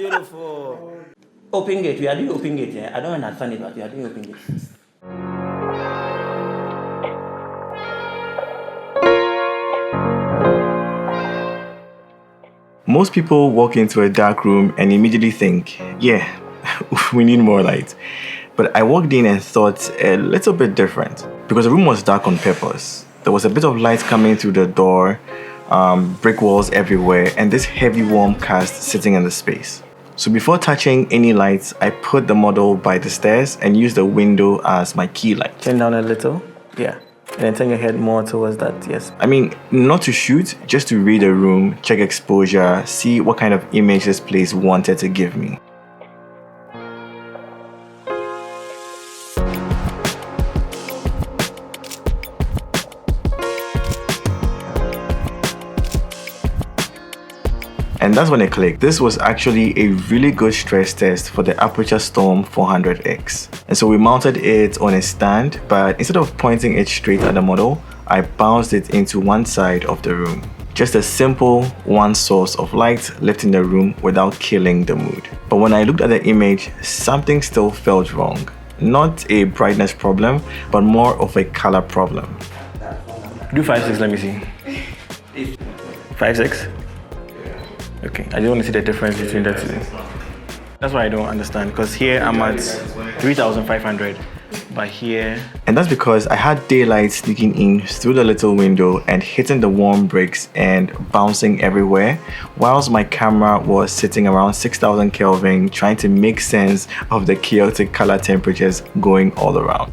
Beautiful. Open gate. We are doing open gate. Yeah? I don't understand it, but we are doing open gate. Most people walk into a dark room and immediately think, yeah, we need more light. But I walked in and thought a little bit different because the room was dark on purpose. There was a bit of light coming through the door, brick walls everywhere, and this heavy warm cast sitting in the space. So before touching any lights, I put the model by the stairs and used the window as my key light. Turn down a little, yeah. And then turn your head more towards that, yes. I mean, not to shoot, just to read the room, check exposure, see what kind of image this place wanted to give me. And that's when it clicked. This was actually a really good stress test for the Aputure Storm 400X. And so we mounted it on a stand, but instead of pointing it straight at the model, I bounced it into one side of the room. Just a simple one source of light lifting the room without killing the mood. But when I looked at the image, something still felt wrong. Not a brightness problem, but more of a color problem. Do 5.6, let me see. 5.6? Okay, I just want to see the difference between the two. That's why I don't understand, because here I'm at 3,500, but here... And that's because I had daylight sneaking in through the little window and hitting the warm bricks and bouncing everywhere, whilst my camera was sitting around 6,000 Kelvin trying to make sense of the chaotic color temperatures going all around.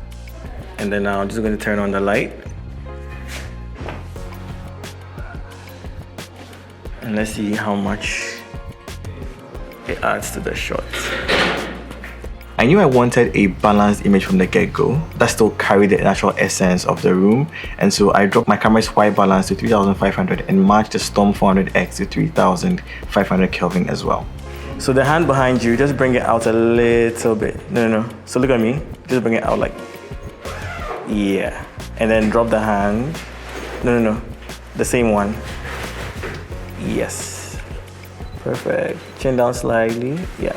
And then now I'm just going to turn on the light. And let's see how much it adds to the shot. I knew I wanted a balanced image from the get-go that still carried the natural essence of the room, and so I dropped my camera's white balance to 3500 and matched the Storm 400X to 3500 Kelvin as well. So the hand behind you, just bring it out a little bit. No. So look at me. Just bring it out like, yeah. And then drop the hand. No. The same one. Yes. Perfect. Chin down slightly. Yeah.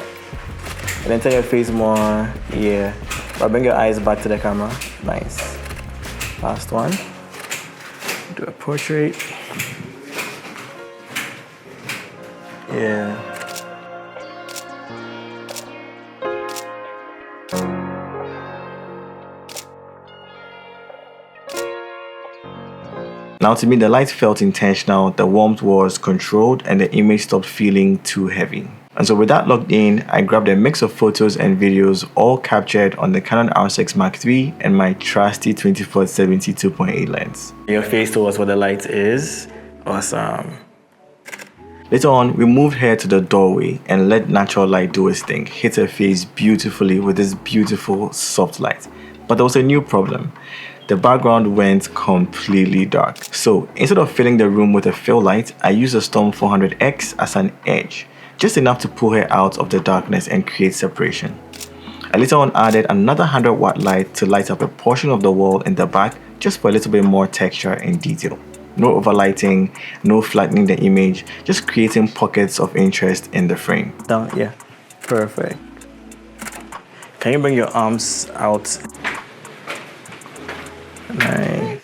And then turn your face more. Yeah. But bring your eyes back to the camera. Nice. Last one. Do a portrait. Yeah. Now to me, the light felt intentional, the warmth was controlled, and the image stopped feeling too heavy. And so with that locked in, I grabbed a mix of photos and videos all captured on the Canon R6 Mark III and my trusty 24-70 2.8 lens. Your face towards where the light is. Awesome. Later on, we moved her to the doorway and let natural light do its thing, hit her face beautifully with this beautiful soft light. But there was a new problem. The background went completely dark. So instead of filling the room with a fill light, I used the Storm 400X as an edge, just enough to pull her out of the darkness and create separation. I later on added another 100-watt light to light up a portion of the wall in the back, just for a little bit more texture and detail. No overlighting, no flattening the image, just creating pockets of interest in the frame. Down, yeah, perfect. Can you bring your arms out? Nice.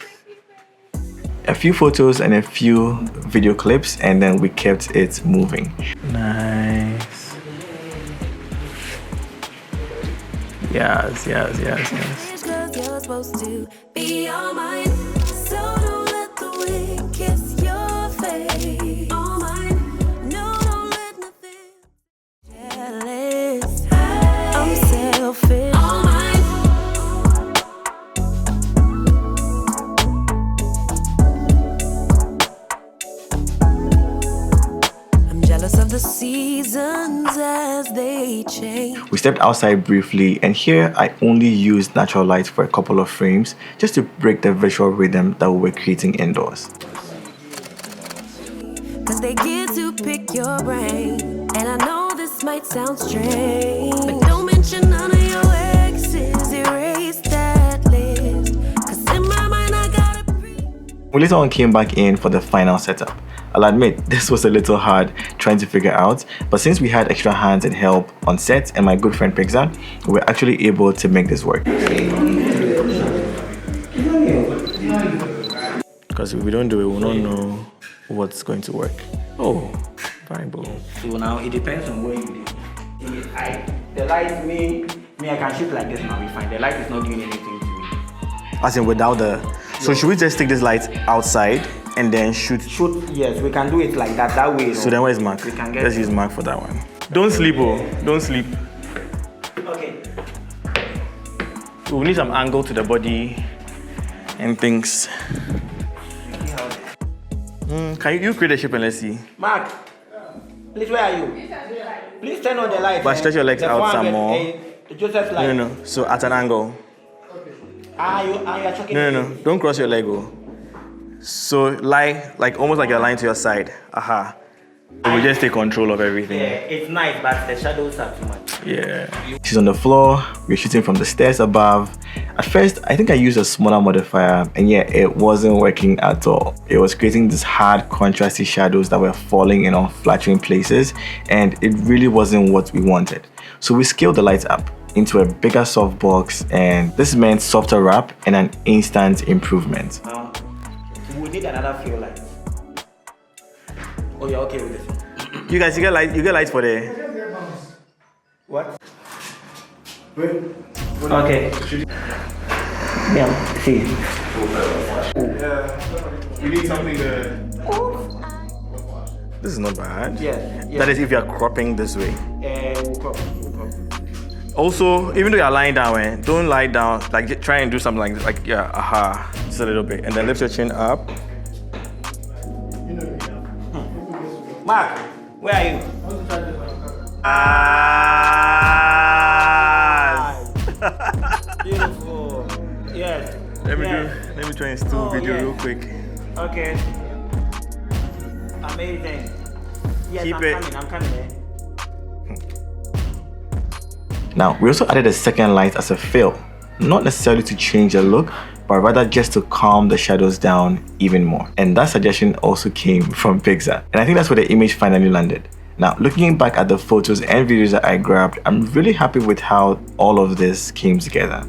A few photos and a few video clips, and then we kept it moving. Nice. Yes. You're supposed to be all mine, so don't let the wind kiss your face. All mine, no, don't let nothing jealous. I'm selfish. All mine. I'm jealous of the seasons as they change. We stepped outside briefly, and here I only used natural light for a couple of frames just to break the visual rhythm that we were creating indoors. Cause they get to pick your brain, and I know this might sound strange, but don't mention none of your exes, erase that list. Cause in my mind I gotta breathe. We later on came back in for the final setup. I'll admit, this was a little hard trying to figure out, but since we had extra hands and help on set and my good friend Pixar, we were actually able to make this work. Because if we don't do it, we'll not know what's going to work. Oh, Bible. So now it depends on where you live. The light, me, I can shoot like this now, we find. The light is not doing anything to me. As in without the... So should we just take this light outside and then shoot? Yes, we can do it like that way. So then where's Mark? We can get... Let's use Mark for that one. Don't sleep, oh. Don't sleep. Okay. We need some angle to the body and things. Can you create a shape and let's see? Mark, please, where are you? Please turn on the light. But stretch your legs out some more. Joseph's light. No. So at an angle. You're choking. No. Don't cross your leg, oh. So lie, like almost like you're lying to your side. Aha. So we just take control of everything. Yeah, it's nice, but the shadows are too much. Yeah. She's on the floor. We're shooting from the stairs above. At first, I think I used a smaller modifier, and yeah, it wasn't working at all. It was creating these hard, contrasty shadows that were falling in unflattering places, and it really wasn't what we wanted. So we scaled the lights up into a bigger softbox, and this meant softer wrap and an instant improvement. We need another fill light. Oh, you're okay with this? You guys, you get light for the... What? Okay. Yeah, see. You need something to... This is not bad. Yeah. That is if you're cropping this way. We'll crop. Also, even though you're lying down, don't lie down. Like try and do something like yeah, aha, just a little bit, and then lift your chin up. Mark, where are you? Beautiful. Yes. Let me try and still video real quick. Okay. Amazing. Yes, Keep I'm coming. Now, we also added a second light as a fill, not necessarily to change the look, but rather just to calm the shadows down even more. And that suggestion also came from Pixar. And I think that's where the image finally landed. Now, looking back at the photos and videos that I grabbed, I'm really happy with how all of this came together.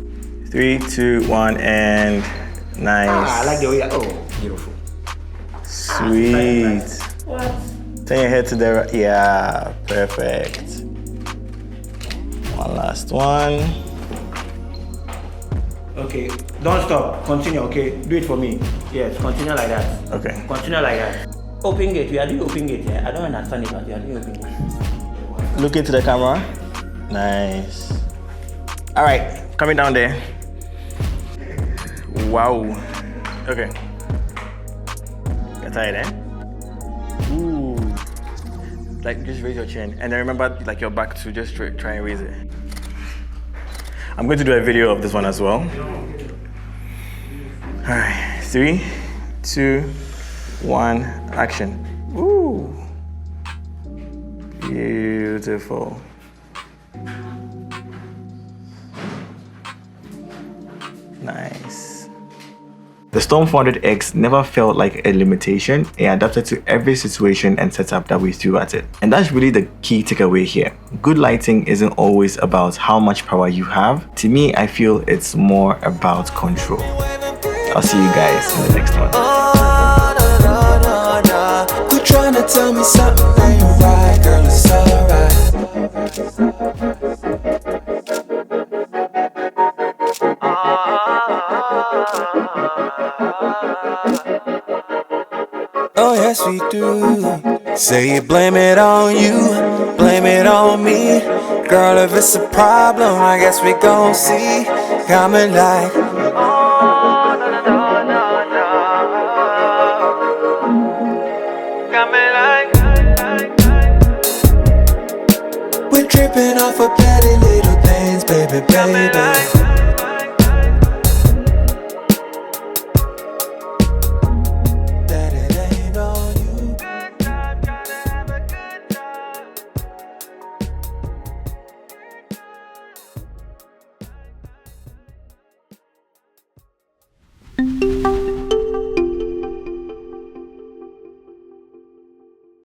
3, 2, 1, and nice. I like the way beautiful. Sweet. What? Turn your head to the right. Yeah, perfect. One last one. Okay, don't stop. Continue, okay? Do it for me. Yes, continue like that. Okay. Continue like that. Open gate. You are doing open gate, yeah? I don't understand it, but you are doing open gate. Look into the camera. Nice. All right, coming down there. Wow. Okay. Get tired, eh? Ooh. Like, just raise your chin. And then remember, like, your back to just try and raise it. I'm going to do a video of this one as well. All right, 3, 2, 1, action. Ooh. Beautiful. Nice. The Storm 400X never felt like a limitation. It adapted to every situation and setup that we threw at it. And that's really the key takeaway here. Good lighting isn't always about how much power you have. To me, I feel it's more about control. I'll see you guys in the next one. Quit trying to tell me something ain't right, girl, it's alright. Oh yes we do. Say you blame it on you, blame it on me. Girl, if it's a problem, I guess we gon' see. Got me like, oh no. Got me like, we're tripping off of petty little things, baby.